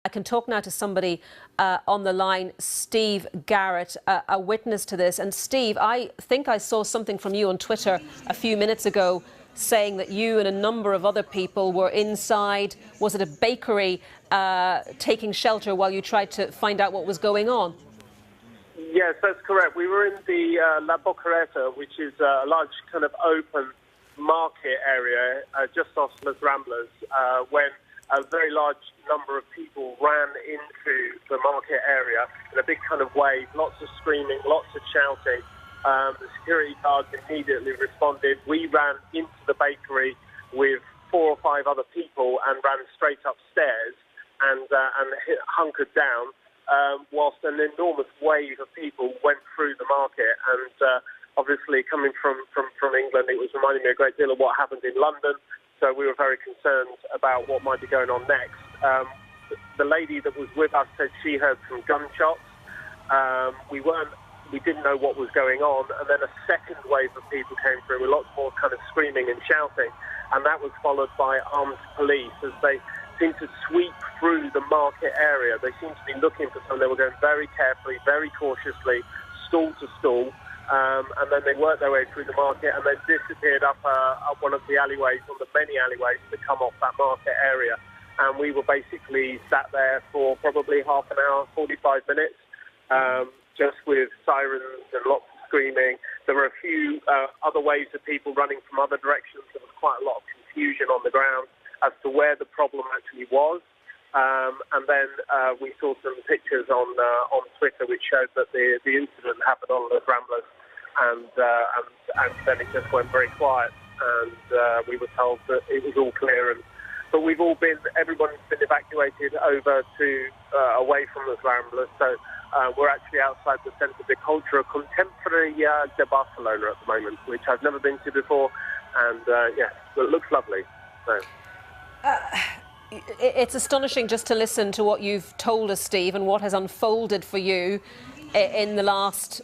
I can talk now to somebody on the line, Steve Garrett, a witness to this. And Steve, I think I saw something from you on Twitter a few minutes ago saying that you and a number of other people were inside, was it a bakery, taking shelter while you tried to find out what was going on? Yes, that's correct. We were in the La Bocareta, which is a large kind of open market area just off Las Ramblas, when a very large number of people ran into the market area in a big kind of wave, lots of screaming, lots of shouting. The security guards immediately responded. We ran into the bakery with 4 or 5 other people and ran straight upstairs and hunkered down, whilst an enormous wave of people went through the market. And obviously, coming from England, it was reminding me a great deal of what happened in London. So we were very concerned about what might be going on next. The lady that was with us said she heard some gunshots. We didn't know what was going on, and then a second wave of people came through with lots more kind of screaming and shouting, and that was followed by armed police as they seemed to sweep through the market area. They seemed to be looking for someone. They were going very carefully, very cautiously, stall to stall. And then they worked their way through the market and then disappeared up one of the alleyways, one of the many alleyways that come off that market area. And we were basically sat there for probably half an hour, 45 minutes, just with sirens and lots of screaming. There were a few other waves of people running from other directions. There was quite a lot of confusion on the ground as to where the problem actually was. And then we saw some pictures on Twitter which showed that the incident happened on Las Ramblas, and then it just went very quiet, and we were told that it was all clear. But everyone's been evacuated over to away from Las Ramblas, so we're actually outside the Md.Kawsher Contemporary de Barcelona at the moment, which I've never been to before, and yeah, it looks lovely. So. It's astonishing just to listen to what you've told us, Steve, and what has unfolded for you in the last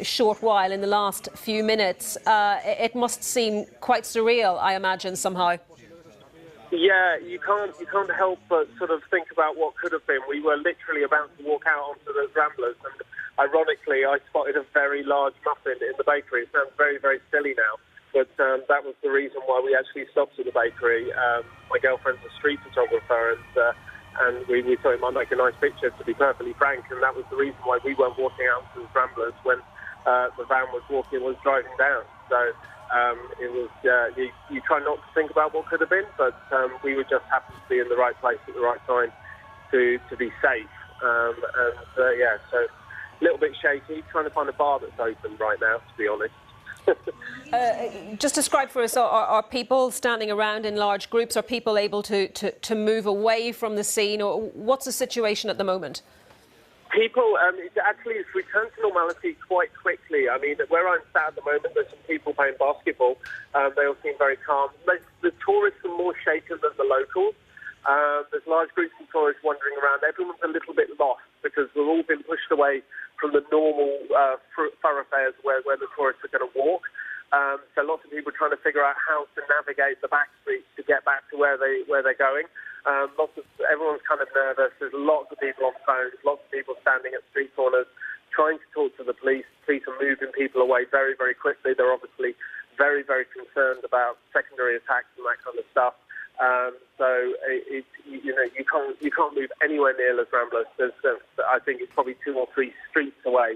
short while, in the last few minutes. It must seem quite surreal, I imagine, somehow. Yeah, you can't help but sort of think about what could have been. We were literally about to walk out onto those Ramblas, and ironically, I spotted a very large muffin in the bakery. It sounds very, very silly now, but that was the reason why we actually stopped at the bakery. My girlfriend's a street photographer, and we thought it might make a nice picture, to be perfectly frank, and that was the reason why we weren't walking out to the Ramblas when the van was driving down. So it was you try not to think about what could have been, but we were just happened to be in the right place at the right time to be safe. Yeah, so a little bit shaky, trying to find a bar that's open right now, to be honest. Just describe for us, are people standing around in large groups? Are people able to move away from the scene? Or what's the situation at the moment? People, it's returned to normality quite quickly. I mean, where I'm sat at the moment, there's some people playing basketball. They all seem very calm. The tourists are more shaken than the locals. There's large groups of tourists wandering around. Everyone's a little bit lost because we've all been pushed away from the normal thoroughfares where the tourists are going to walk. So lots of people trying to figure out how to navigate the back streets to get back to where they're going. Everyone's kind of nervous. There's lots of people on phones, lots of people standing at street corners trying to talk to the police. Police are moving people away very, very quickly. They're obviously very, very concerned about secondary attacks and that kind of stuff. So you can't move anywhere near Las Ramblas. I think it's probably 2 or 3 streets away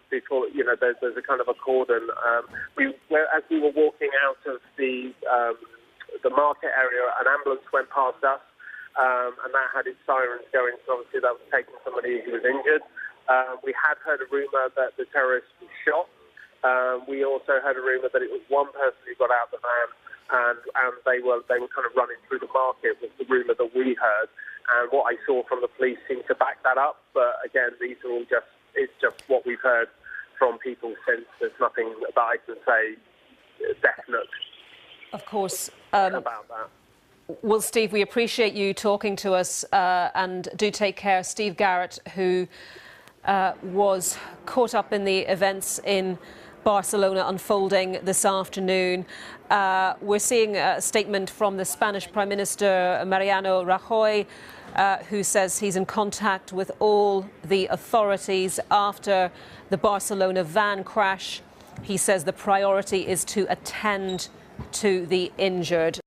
before there's a kind of a cordon. As we were walking out of the market area, an ambulance went past us, and that had its sirens going. So obviously that was taking somebody who was injured. We had heard a rumour that the terrorist was shot. We also heard a rumour that it was one person who got out of the van. And they were kind of running through the market, was the rumour that we heard. And what I saw from the police seemed to back that up. But again, these are all it's just what we've heard from people since. There's nothing that I can say definite. Of course. About that. Well, Steve, we appreciate you talking to us, and do take care. Steve Garrett, who was caught up in the events in Barcelona unfolding this afternoon. We're seeing a statement from the Spanish Prime Minister Mariano Rajoy who says he's in contact with all the authorities after the Barcelona van crash. He says the priority is to attend to the injured.